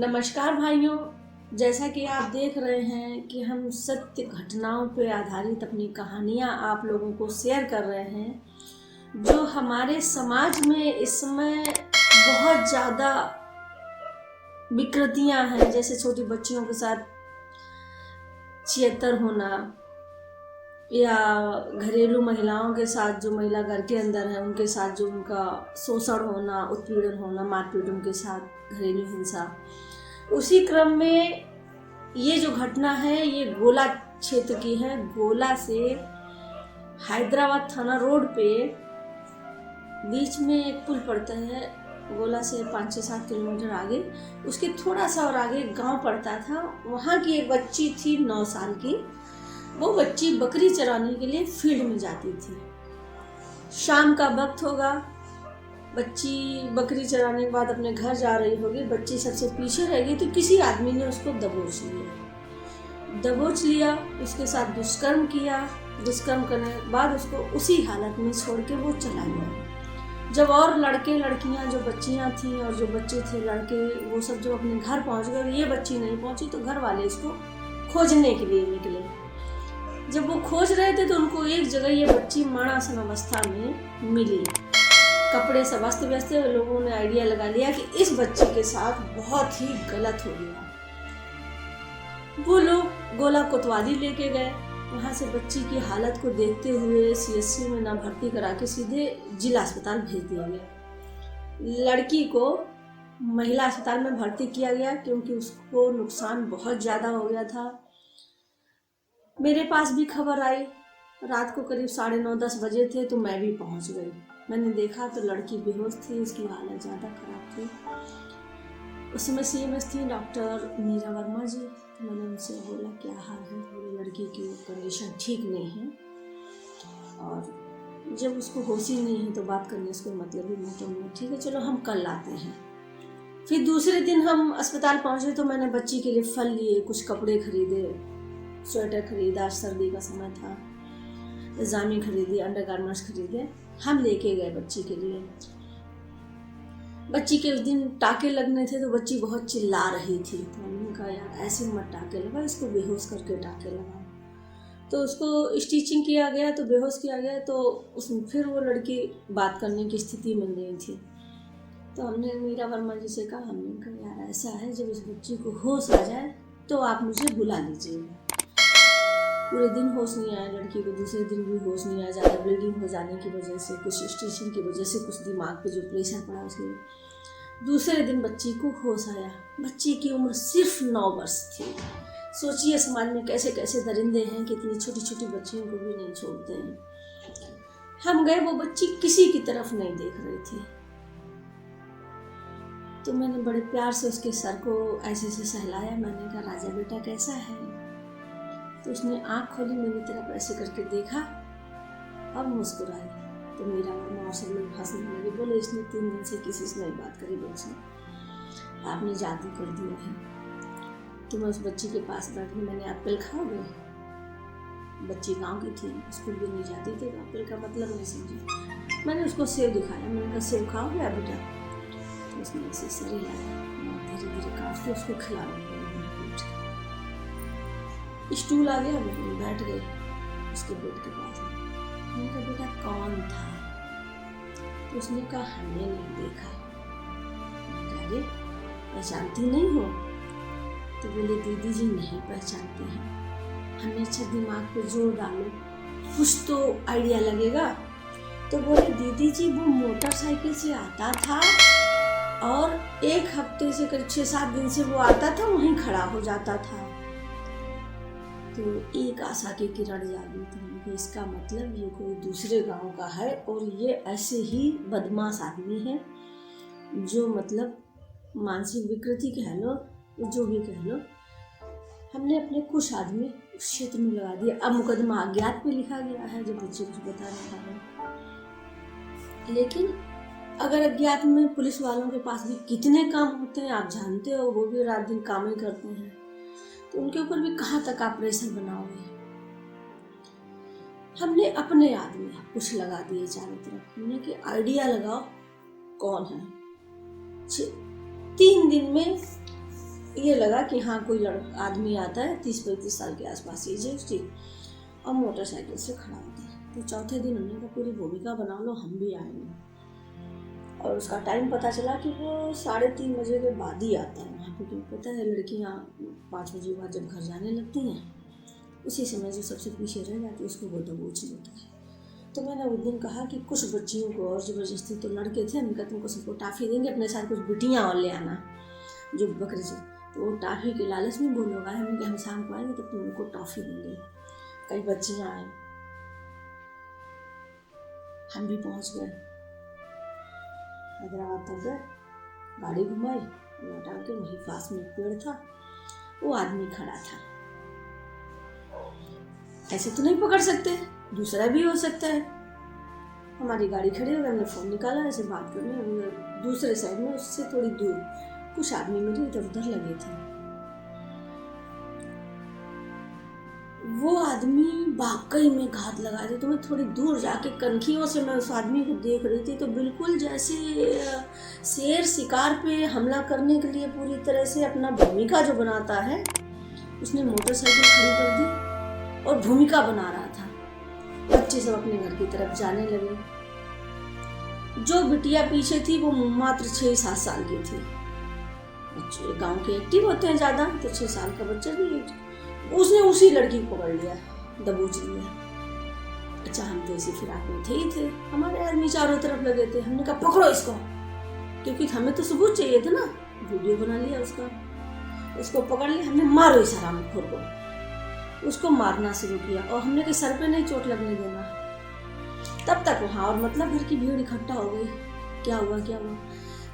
नमस्कार भाइयों। जैसा कि आप देख रहे हैं कि हम सत्य घटनाओं पर आधारित अपनी कहानियाँ आप लोगों को शेयर कर रहे हैं, जो हमारे समाज में इस समय बहुत ज़्यादा विकृतियाँ हैं। जैसे छोटी बच्चियों के साथ छिहत्तर होना, या घरेलू महिलाओं के साथ, जो महिला घर के अंदर है उनके साथ जो उनका शोषण होना, उत्पीड़न होना, मारपीट, उनके साथ घरेलू हिंसा। उसी क्रम में ये जो घटना है ये गोला क्षेत्र की है। गोला से हैदराबाद थाना रोड पे बीच में एक पुल पड़ता है। गोला से 5-7 किलोमीटर आगे, उसके थोड़ा सा और आगे गांव पड़ता था। वहाँ की एक बच्ची थी 9 साल की। वो बच्ची बकरी चराने के लिए फील्ड में जाती थी। शाम का वक्त होगा, बच्ची बकरी चराने के बाद अपने घर जा रही होगी। बच्ची सबसे पीछे रहेगी तो किसी आदमी ने उसको दबोच लिया, उसके साथ दुष्कर्म किया। दुष्कर्म करने के बाद उसको उसी हालत में छोड़ के वो चला गया। जब और लड़के लड़कियां, जो बच्चियां थीं और जो बच्चे थे लड़के, वो सब जो अपने घर पहुंच गए और ये बच्ची नहीं पहुंची, तो घर वाले इसको खोजने के लिए निकले। जब वो खोज रहे थे तो उनको एक जगह ये बच्ची मरणासन अवस्था में मिली। कपड़े सब अस्त व्यस्त। लोगों ने आइडिया लगा लिया कि इस बच्ची के साथ बहुत ही गलत हो गया। वो लोग गोला कोतवाली लेके गए। वहाँ से बच्ची की हालत को देखते हुए सीएससी में ना भर्ती करा के सीधे जिला अस्पताल भेज दिया गया। लड़की को महिला अस्पताल में भर्ती किया गया क्योंकि उसको नुकसान बहुत ज़्यादा हो गया था। मेरे पास भी खबर आई। रात को करीब 9:30-10 बजे थे तो मैं भी पहुंच गई। मैंने देखा तो लड़की बेहोश थी, उसकी हालत ज़्यादा खराब थी। उस समय सीएमएस थी डॉक्टर मीरा वर्मा जी। तो मैंने उनसे बोला क्या हाल है, थोड़ी लड़की की कंडीशन ठीक नहीं है और जब उसको होश ही नहीं है तो बात करने से कोई मतलब ही नहीं। तो मैं ठीक है, चलो हम कल आते हैं। फिर दूसरे दिन हम अस्पताल पहुँचे तो मैंने बच्ची के लिए फल लिए, कुछ कपड़े खरीदे, स्वेटर खरीदा, सर्दी का समय था, जामी खरीदी, अंडरगारमेंट्स खरीदे। हम लेके गए बच्ची के लिए। बच्ची के उस दिन टाके लगने थे तो बच्ची बहुत चिल्ला रही थी। तो हमने कहा यार ऐसे मत टाके लगा, इसको बेहोश करके टाके लगाओ। तो उसको स्टिचिंग किया गया, तो बेहोश किया गया। तो उसमें फिर वो लड़की बात करने की स्थिति में नहीं थी। तो हमने मीरा वर्मा जी से कहा, हमने कहा यार ऐसा है, जब इस बच्ची को होश आ जाए तो आप मुझे बुला लीजिएगा। पूरे दिन होश नहीं आया लड़की को, दूसरे दिन भी होश नहीं आया। ज़्यादा ब्लीडिंग हो जाने की वजह से, कुछ स्टिचिंग की वजह से, कुछ दिमाग पे जो प्रेशर पड़ा उसके। दूसरे दिन बच्ची को होश आया। बच्ची की उम्र सिर्फ 9 वर्ष थी। सोचिए समाज में कैसे कैसे दरिंदे हैं कि इतनी छोटी छोटी बच्चियों को भी नहीं छोड़ते हैं। हम गए, वो बच्ची किसी की तरफ नहीं देख रही थी। तो मैंने बड़े प्यार से उसके सर को ऐसे से सहलाया। मैंने कहा राजा बेटा कैसा है? तो उसने आँख खोली, मेरी तरफ ऐसे करके देखा और मुस्कुराई। तो मेरा वर्मा और सब लोग हंसने लगे। बोले इसने 3 दिन से किसी से नहीं बात करी, बोल आपने जादू कर दिया है। तो मैं उस बच्ची के पास बैठी। मैंने एप्पल खाओगे? बच्ची गाँव की थी, स्कूल भी नहीं जाती थी, एप्पल का मतलब नहीं समझी। मैंने उसको सेब दिखाया। मैंने कहा सेब खाओगे बेटा? तो उसने ऐसे सर हिलाया। धीरे धीरे काटते उसको खिलाने लगी। स्टूल आ गया, मैं बैठ गई उसके बेड के पास। मैंने कहा बेटा कौन था? तो उसने कहा हमने नहीं देखा। अरे पहचानती नहीं हो? तो बोले दीदी जी नहीं पहचानते हैं। हमने अच्छा दिमाग पे जोर डालो, कुछ तो आइडिया लगेगा। तो बोले दीदी जी वो मोटरसाइकिल से आता था और 1 हफ्ते से करीब 6-7 दिन से वो आता था, वहीं खड़ा हो जाता था। तो एक आशा की किरण जागी थी। इसका मतलब ये कोई दूसरे गांव का है और ये ऐसे ही बदमाश आदमी है, जो मतलब मानसिक विकृति कह लो, जो भी कह लो। हमने अपने कुछ आदमी उस क्षेत्र में लगा दिया। अब मुकदमा अज्ञात पे लिखा गया है, जब बच्चे कुछ बता रहा है। लेकिन अगर अज्ञात में पुलिस वालों के पास भी कितने काम होते हैं आप जानते हो, वो भी रात दिन काम ही करते हैं। तो उनके ऊपर भी कहाँ तक आप प्रेशर बनाओगे। हमने अपने आदमी कुछ लगा दिए चारों तरफ। हमने कि आइडिया लगाओ कौन है। 3 दिन में ये लगा कि हाँ कोई आदमी आता है 30-35 साल के आसपास एज है उसकी, और मोटरसाइकिल से खड़ा होता है। तो चौथे दिन उन्होंने कहा पूरी भूमिका बना लो, हम भी आएंगे। और उसका टाइम पता चला कि वो 3:30 बजे के बाद ही आता है वहाँ पे, क्योंकि पता है लड़कियाँ 5 बजे बाद जब घर जाने लगती हैं उसी समय जो सबसे पीछे रह जाती है उसको वो दबोच लेता है। तो मैंने उस दिन कहा कि कुछ बच्चियों को और ज़बरदस्ती, तो लड़के थे, उनका तुमको सबको टाफ़ी देंगे, अपने साथ कुछ बिटियाँ और ले आना जो बकरी से। तो वो टाफ़ी के लालच में वो लोग आए, हम शाम को आएंगे तो तुम उनको टॉफ़ी देंगे। कई बच्चियाँ आए, हम भी पहुँच गए, हैदराबाद तक गए, गाड़ी घुमाई, लौटा के वहीं पास में एक पेड़ था, वो आदमी खड़ा था। ऐसे तो नहीं पकड़ सकते, दूसरा भी हो सकता है। हमारी गाड़ी खड़ी हो गई, हमने फ़ोन निकाला, ऐसे बात करने, दूसरे साइड में उससे थोड़ी दूर कुछ आदमी मेरे इधर उधर लगे थे। वो आदमी वाकई में घात लगा रहे। तो मैं थोड़ी दूर जाके कनखियों से मैं उस आदमी को देख रही थी, तो बिल्कुल जैसे शेर शिकार पे हमला करने के लिए पूरी तरह से अपना भूमिका जो बनाता है, उसने मोटरसाइकिल खड़ी कर दी और भूमिका बना रहा था। बच्चे सब अपने घर की तरफ जाने लगे। जो बिटिया पीछे थी वो मात्र 6-7 साल की थी। बच्चे गांव के एक्टिव होते हैं ज़्यादा, तो 6 साल का बच्चा भी, उसने उसी लड़की को पकड़ लिया, दबोच लिया। अच्छा, हम तो इसी फिराक में थे ही थे, हमारे आदमी चारों तरफ लगे थे। हमने कहा पकड़ो इसको, क्योंकि हमें तो सबूत चाहिए था ना। वीडियो बना लिया उसका, उसको पकड़ लिया, हमने मारो इस हरामखोर को। उसको मारना शुरू किया और हमने कहीं सर पे नहीं चोट लगने देना। तब तक वहाँ और मतलब भर की भीड़ इकट्ठा हो गई। क्या हुआ क्या हुआ,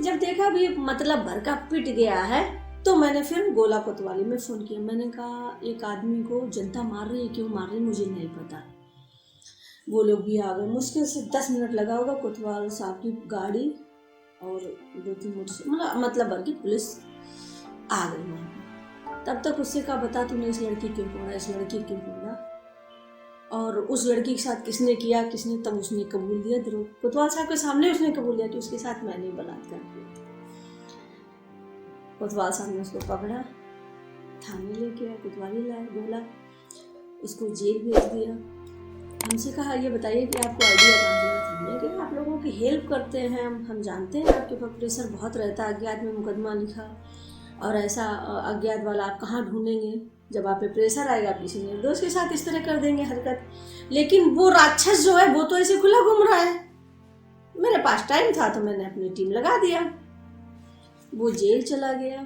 जब देखा भी मतलब भर का पिट गया है, तो मैंने फिर गोला कोतवाली में फ़ोन किया। मैंने कहा एक आदमी को जनता मार रही है, क्यों मार रही है मुझे नहीं पता। वो लोग भी आ गए, मुश्किल से 10 मिनट लगा होगा। कोतवाल साहब की गाड़ी और 2-3 मोटर मतलब भर की पुलिस आ गई वहाँ पर। तब तक उससे कहा बता तूने इस लड़की क्यों पकड़ा, इस लड़की क्यों पकड़ा, और उस लड़की के साथ किसने किया, किसने। तब उसने कबूल दिया, कोतवाल साहब के सामने उसने कबूल दिया कि उसके साथ मैंने बलात्कार किया था। कोतवाल साहब ने उसको पकड़ा, थाने लेके आया, कोतवाली लाया, बोला, उसको जेल भेज दिया। हमसे कहा ये बताइए कि आपको आइडिया कहाँ से आया। हमने कहा आप लोगों की हेल्प करते हैं, हम जानते हैं आपके पास प्रेशर बहुत रहता है, अज्ञात में मुकदमा लिखा और ऐसा अज्ञात वाला आप कहाँ ढूंढेंगे। जब आप पे प्रेशर आएगा किसी निर्दोष के साथ इस तरह कर देंगे हरकत। लेकिन वो राक्षस जो है वो तो ऐसे खुला घूम रहा है। मेरे पास टाइम था तो मैंने अपनी टीम लगा दिया। वो जेल चला गया।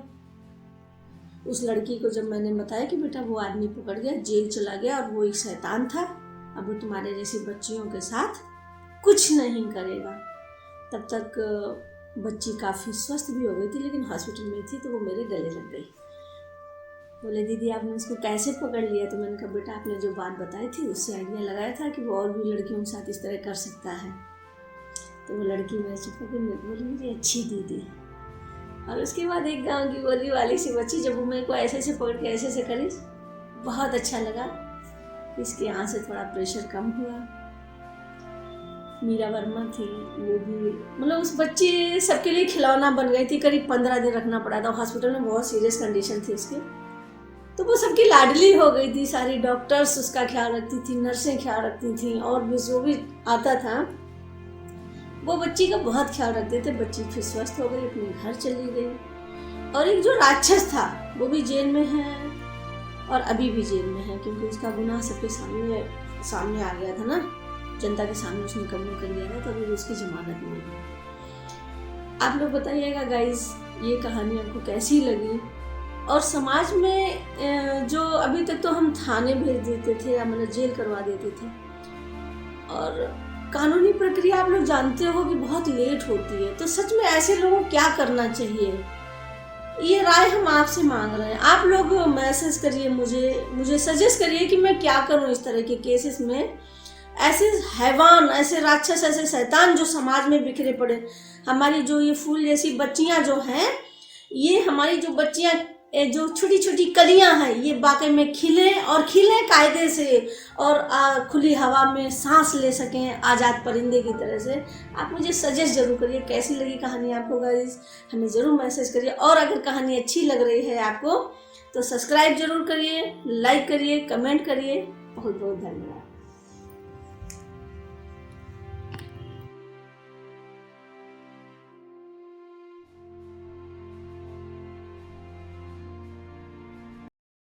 उस लड़की को जब मैंने बताया कि बेटा वो आदमी पकड़ गया, जेल चला गया और वो एक शैतान था, अब वो तुम्हारे जैसी बच्चियों के साथ कुछ नहीं करेगा। तब तक बच्ची काफ़ी स्वस्थ भी हो गई थी, लेकिन हॉस्पिटल में थी तो वो मेरे गले लग गई। बोले दीदी आपने उसको कैसे पकड़ लिया। तो मैंने कहा बेटा आपने जो बात बताई थी उससे आइडिया लगाया था कि वो और भी लड़कियों के साथ इस तरह कर सकता है। तो वो लड़की मेरे चुप होकर बोली मेरी अच्छी दीदी। और उसके बाद एक गांव की बोली वाली सी बच्ची जब वो मेरे को ऐसे से पकड़ के ऐसे से करी, बहुत अच्छा लगा। इसके यहाँ से थोड़ा प्रेशर कम हुआ। मीरा वर्मा थी, वो भी मतलब उस बच्ची सबके लिए खिलौना बन गई थी। करीब 15 दिन रखना पड़ा था हॉस्पिटल में, बहुत सीरियस कंडीशन थी उसकी। तो वो सबकी लाडली हो गई थी। सारी डॉक्टर्स उसका ख्याल रखती थी, नर्सें ख्याल रखती थी, और भी जो भी आता था वो बच्ची का बहुत ख्याल रखते थे। बच्ची फिर स्वस्थ हो गई, अपने घर चली गई। और एक जो राक्षस था वो भी जेल में है और अभी भी जेल में है, क्योंकि उसका गुनाह सबके सामने आ गया था ना, जनता के सामने उसने कबूल कर लिया था, तो अभी उसकी जमानत नहीं है। आप लोग बताइएगा गाइस ये कहानी आपको कैसी लगी। और समाज में जो अभी तक तो हम थाने भेज देते थे या मतलब जेल करवा देते थे, और कानूनी प्रक्रिया आप लोग जानते हो कि बहुत लेट होती है। तो सच में ऐसे लोगों को क्या करना चाहिए, ये राय हम आपसे मांग रहे हैं। आप लोग मैसेज करिए, मुझे सजेस्ट करिए कि मैं क्या करूं इस तरह के केसेस में। ऐसे हैवान, ऐसे राक्षस, ऐसे शैतान जो समाज में बिखरे पड़े, हमारी जो ये फूल जैसी बच्चियां जो हैं, ये हमारी जो बच्चियां ये जो छोटी छोटी कलियां हैं ये वाकई में खिले और खिले कायदे से, और खुली हवा में सांस ले सकें आज़ाद परिंदे की तरह से। आप मुझे सजेस्ट जरूर करिए कैसी लगी कहानी आपको गाइस, हमें ज़रूर मैसेज करिए। और अगर कहानी अच्छी लग रही है आपको तो सब्सक्राइब जरूर करिए, लाइक करिए, कमेंट करिए। बहुत बहुत धन्यवाद।